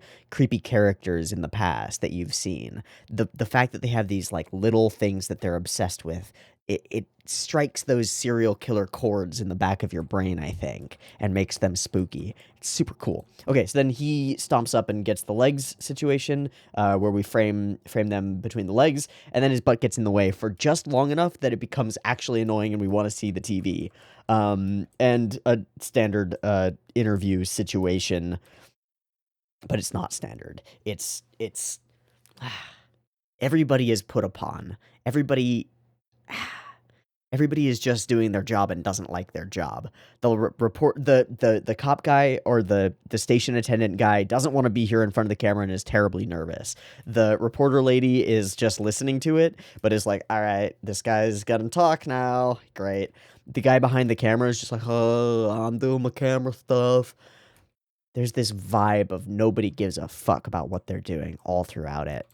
characters in the past that you've seen. The fact that they have these like little things that they're obsessed with, it strikes those serial killer chords in the back of your brain, I think, and makes them spooky. It's super cool. Okay, so then he stomps up and gets the legs situation, where we frame them between the legs, and then his butt gets in the way for just long enough that it becomes actually annoying and we want to see the TV. And a standard interview situation, but it's not standard. It's everybody is put upon. Everybody is just doing their job and doesn't like their job. They'll report the cop guy or the station attendant guy doesn't want to be here in front of the camera and is terribly nervous. The reporter lady is just listening to it, but is like, all right, this guy's gonna talk now. Great. The guy behind the camera is just like, oh, I'm doing my camera stuff. There's this vibe of nobody gives a fuck about what they're doing all throughout it.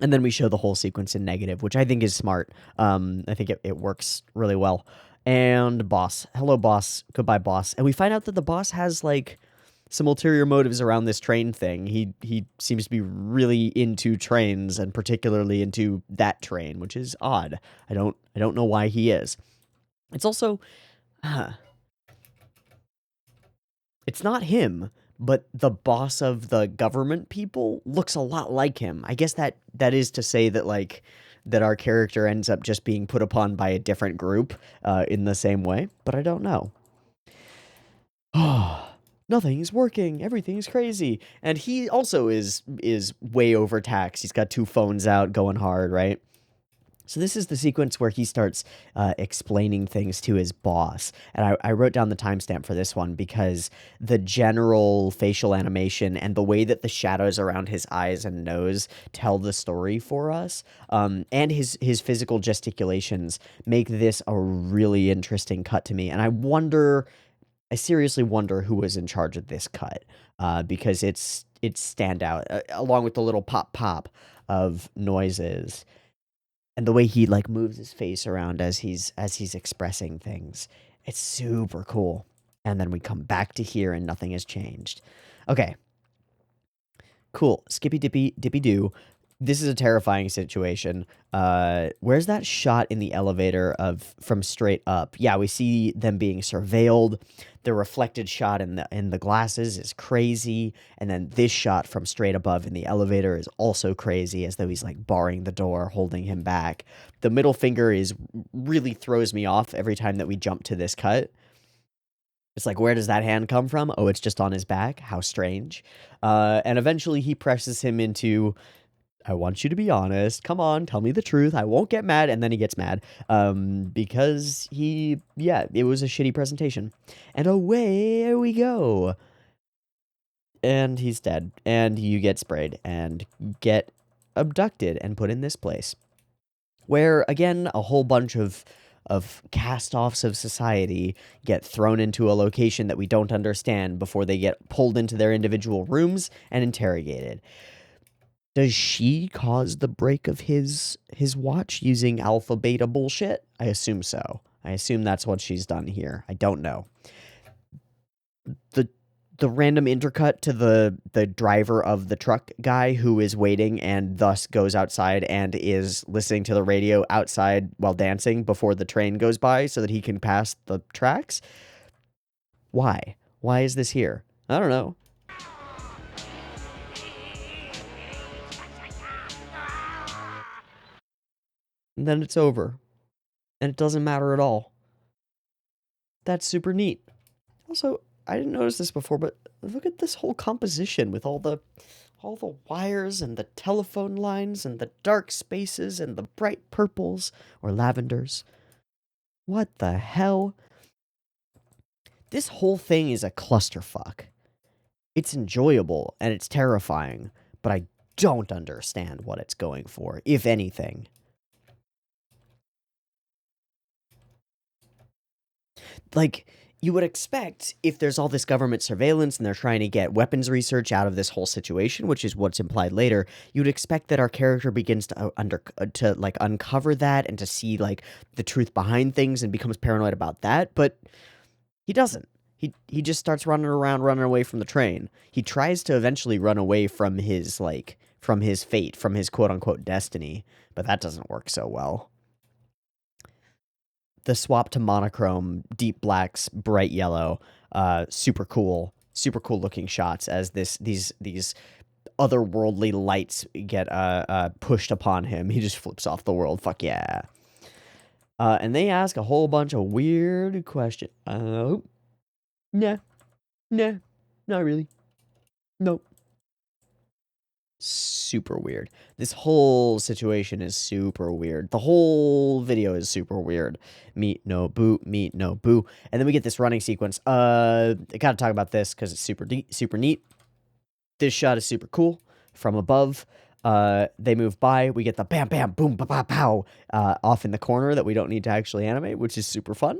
And then we show the whole sequence in negative, which I think is smart. I think it works really well. And boss. Hello, boss. Goodbye, boss. And we find out that the boss has, like, some ulterior motives around this train thing. He seems to be really into trains, and particularly into that train, which is odd. I don't know why he is. It's also... it's not him, but the boss of the government people looks a lot like him. I guess that is to say that, like, that our character ends up just being put upon by a different group in the same way, but I don't know. Nothing's working. Everything's crazy. And he also is way overtaxed. He's got 2 phones out going hard, right? So this is the sequence where he starts explaining things to his boss. And I wrote down the timestamp for this one because the general facial animation and the way that the shadows around his eyes and nose tell the story for us, and his physical gesticulations make this a really interesting cut to me. And I seriously wonder who was in charge of this cut, because it's standout, along with the little pop of noises. And the way he, like, moves his face around as he's expressing things. It's super cool. And then we come back to here and nothing has changed. Okay. Cool. Skippy dippy doo. This is a terrifying situation. Where's that shot in the elevator from straight up? Yeah, we see them being surveilled. The reflected shot in the glasses is crazy, and then this shot from straight above in the elevator is also crazy, as though he's like barring the door, holding him back. The middle finger really throws me off every time that we jump to this cut. It's like, where does that hand come from? Oh, it's just on his back. How strange. And eventually he presses him into, I want you to be honest. Come on, tell me the truth. I won't get mad. And then he gets mad because it was a shitty presentation. And away we go. And he's dead. And you get sprayed and get abducted and put in this place. Where, again, a whole bunch of cast-offs of society get thrown into a location that we don't understand before they get pulled into their individual rooms and interrogated. Does she cause the break of his watch using alpha beta bullshit? I assume so. I assume that's what she's done here. I don't know. The random intercut to the driver of the truck guy who is waiting and thus goes outside and is listening to the radio outside while dancing before the train goes by so that he can pass the tracks. Why? Why is this here? I don't know. And then it's over. And it doesn't matter at all. That's super neat. Also, I didn't notice this before, but look at this whole composition with all the All the wires and the telephone lines and the dark spaces and the bright purples or lavenders. What the hell? This whole thing is a clusterfuck. It's enjoyable and it's terrifying, but I don't understand what it's going for, if anything. Like, you would expect, if there's all this government surveillance and they're trying to get weapons research out of this whole situation, which is what's implied later, you'd expect that our character begins to uncover that and to see like the truth behind things and becomes paranoid about that, but he doesn't. He just starts running around, running away from the train. He tries to eventually run away from his fate, from his quote unquote destiny, but that doesn't work so well. The swap to monochrome, deep blacks, bright yellow, super cool looking shots as these otherworldly lights get pushed upon him. He just flips off the world. Fuck yeah. And they ask a whole bunch of weird questions. Nah, not really. Nope. Super weird. This whole situation is super weird. The whole video is super weird. Meet no boo, meet no boo. And then we get this running sequence. I gotta talk about this because it's super neat. This shot is super cool. From above, they move by. We get the bam, bam, boom, ba, ba, pow off in the corner that we don't need to actually animate, which is super fun.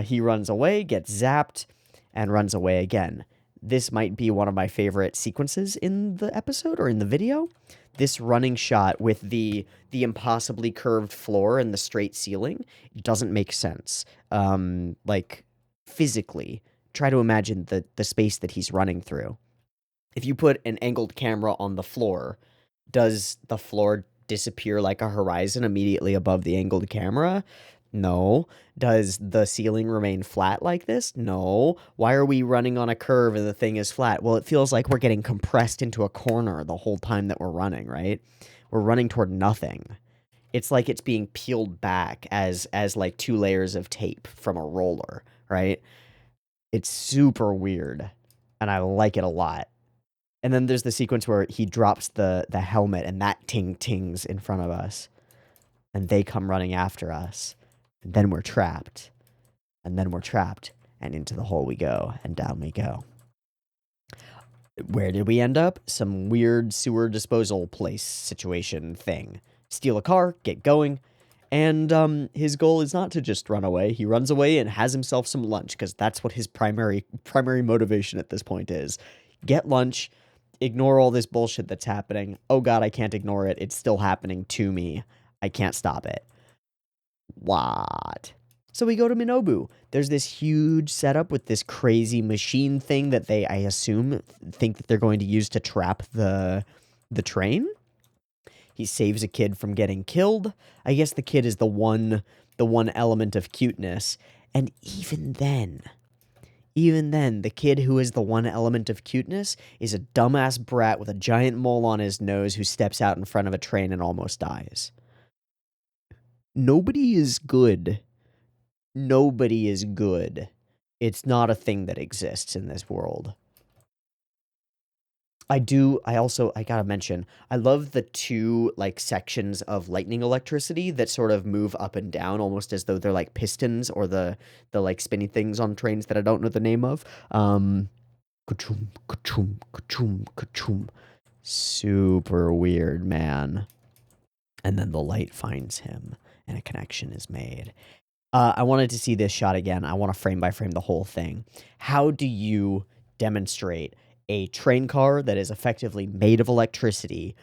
He runs away, gets zapped, and runs away again. This might be one of my favorite sequences in the episode or in the video. This running shot with the impossibly curved floor and the straight ceiling doesn't make sense. Like, physically, try to imagine the space that he's running through. If you put an angled camera on the floor, does the floor disappear like a horizon immediately above the angled camera? No. Does the ceiling remain flat like this? No. Why are we running on a curve and the thing is flat? Well, it feels like we're getting compressed into a corner the whole time that we're running, right? We're running toward nothing. It's like it's being peeled back as like 2 layers of tape from a roller, right? It's super weird, and I like it a lot. And then there's the sequence where he drops the helmet and that tings in front of us. And they come running after us. And then we're trapped. And then we're trapped. And into the hole we go. And down we go. Where did we end up? Some weird sewer disposal place situation thing. Steal a car, get going. And his goal is not to just run away. He runs away and has himself some lunch. Because that's what his primary motivation at this point is. Get lunch. Ignore all this bullshit that's happening. Oh god, I can't ignore it. It's still happening to me. I can't stop it. What? So we go to Minobu. There's this huge setup with this crazy machine thing that they, I assume, think that they're going to use to trap the train. He saves a kid from getting killed. I guess the kid is the one element of cuteness. And even then, the kid who is the one element of cuteness is a dumbass brat with a giant mole on his nose who steps out in front of a train and almost dies. Nobody is good. Nobody is good. It's not a thing that exists in this world. I gotta mention, I love the 2, like, sections of lightning electricity that sort of move up and down, almost as though they're, like, pistons or the like, spinny things on trains that I don't know the name of. Ka-choom, ka-choom, ka-choom, ka-choom. Super weird, man. And then the light finds him, and a connection is made. I wanted to see this shot again. I want to frame by frame the whole thing. How do you demonstrate a train car that is effectively made of electricity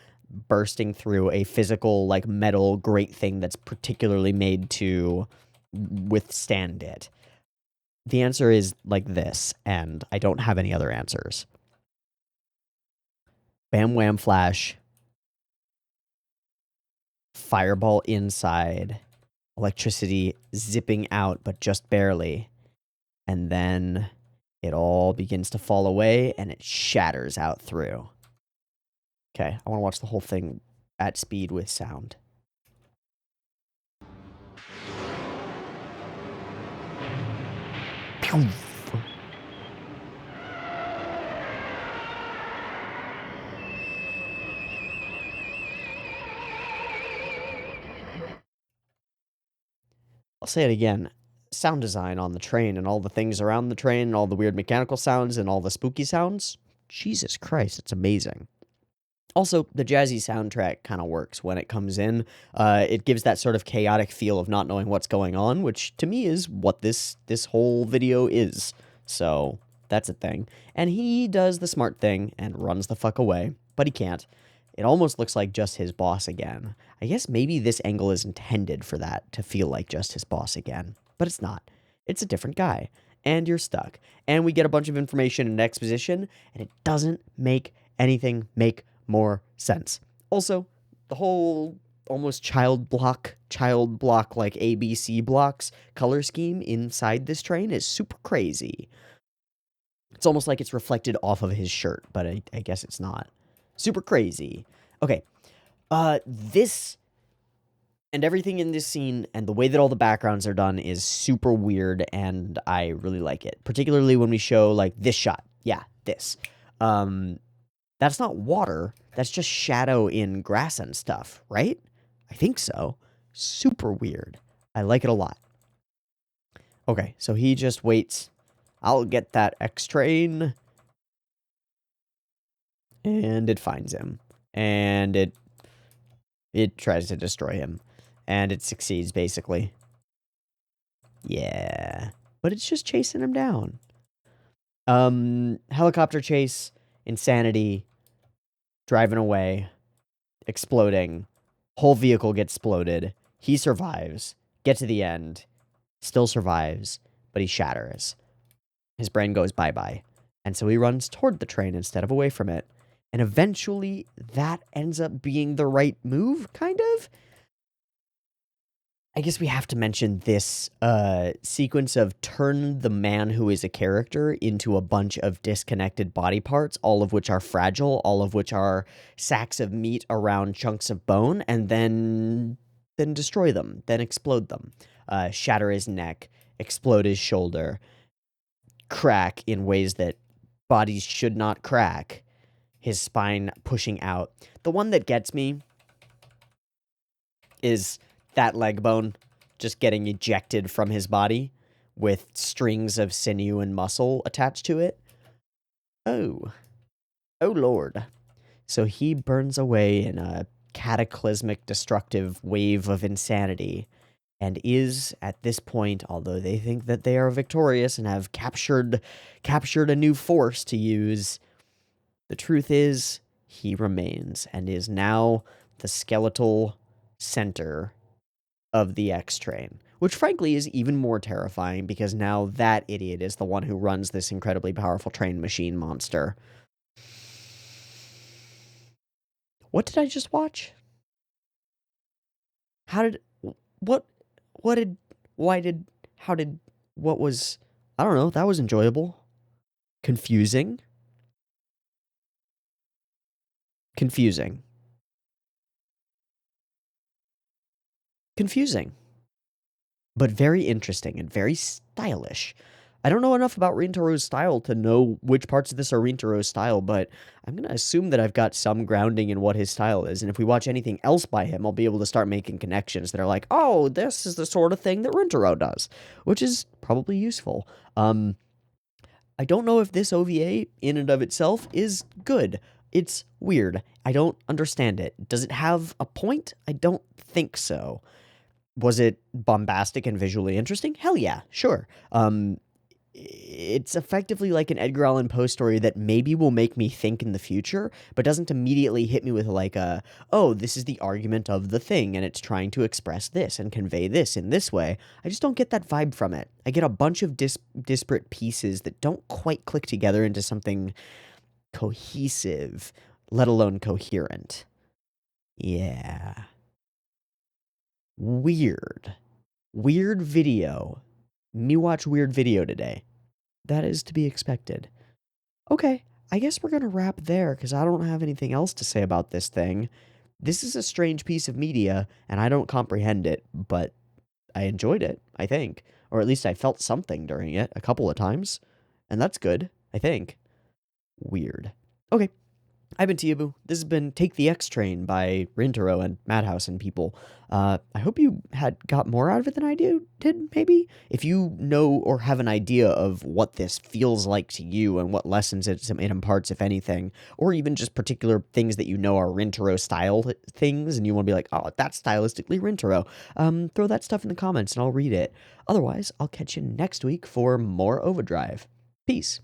bursting through a physical, like, metal great thing that's particularly made to withstand it? The answer is like this, and I don't have any other answers. Bam wham flash. Fireball inside. Electricity zipping out, but just barely. And then it all begins to fall away, and it shatters out through. Okay, I want to watch the whole thing at speed with sound. I'll say it again. Sound design on the train and all the things around the train and all the weird mechanical sounds and all the spooky sounds. Jesus Christ, it's amazing. Also, the jazzy soundtrack kind of works when it comes in. It gives that sort of chaotic feel of not knowing what's going on, which to me is what this whole video is. So that's a thing. And he does the smart thing and runs the fuck away, but he can't. It almost looks like just his boss again. I guess maybe this angle is intended for that, to feel like just his boss again. But it's not. It's a different guy. And you're stuck. And we get a bunch of information and exposition, and it doesn't make anything make more sense. Also, the whole almost child block like ABC blocks color scheme inside this train is super crazy. It's almost like it's reflected off of his shirt, but I guess it's not. Super crazy. Okay, this and everything in this scene and the way that all the backgrounds are done is super weird, and I really like it. Particularly when we show, like, this shot. Yeah, this. That's not water. That's just shadow in grass and stuff, right? I think so. Super weird. I like it a lot. Okay, so he just waits. I'll get that X-train. And it finds him. And it tries to destroy him. And it succeeds, basically. Yeah. But it's just chasing him down. Helicopter chase, insanity, driving away, exploding, whole vehicle gets exploded, he survives, get to the end, still survives, but he shatters. His brain goes bye-bye. And so he runs toward the train instead of away from it. And eventually, that ends up being the right move, kind of? I guess we have to mention this sequence of turn the man who is a character into a bunch of disconnected body parts, all of which are fragile, all of which are sacks of meat around chunks of bone, and then destroy them, then explode them. Shatter his neck, explode his shoulder, crack in ways that bodies should not crack, his spine pushing out. The one that gets me is that leg bone just getting ejected from his body with strings of sinew and muscle attached to it. Oh. Oh, Lord. So he burns away in a cataclysmic, destructive wave of insanity and is, at this point, although they think that they are victorious and have captured a new force to use, the truth is he remains and is now the skeletal center of the X train, which frankly is even more terrifying because now that idiot is the one who runs this incredibly powerful train machine monster. What did I just watch? How did, what did, why did, how did, what was, I don't know, that was enjoyable. Confusing. Confusing. Confusing. But very interesting and very stylish. I don't know enough about Rintaro's style to know which parts of this are Rintaro's style, but I'm going to assume that I've got some grounding in what his style is, and if we watch anything else by him, I'll be able to start making connections that are like, oh, this is the sort of thing that Rintaro does, which is probably useful. I don't know if this OVA, in and of itself, is good. It's weird. I don't understand it. Does it have a point? I don't think so. Was it bombastic and visually interesting? Hell yeah, sure. It's effectively like an Edgar Allan Poe story that maybe will make me think in the future, but doesn't immediately hit me with like a, oh, this is the argument of the thing, and it's trying to express this and convey this in this way. I just don't get that vibe from it. I get a bunch of disparate pieces that don't quite click together into something cohesive, let alone coherent. Yeah. Weird. Weird video. Me watch weird video today. That is to be expected. Okay, I guess we're gonna wrap there, because I don't have anything else to say about this thing. This is a strange piece of media, and I don't comprehend it, but I enjoyed it, I think. Or at least I felt something during it a couple of times. And that's good, I think. Weird. Okay. I've been Teeaboo. This has been Take the X Train by Rintaro and Madhouse and people. I hope you had got more out of it than I did, maybe? If you know or have an idea of what this feels like to you and what lessons it imparts, if anything, or even just particular things that you know are Rintaro style things, and you want to be like, oh, that's stylistically Rintaro, throw that stuff in the comments and I'll read it. Otherwise, I'll catch you next week for more OVAdrive. Peace.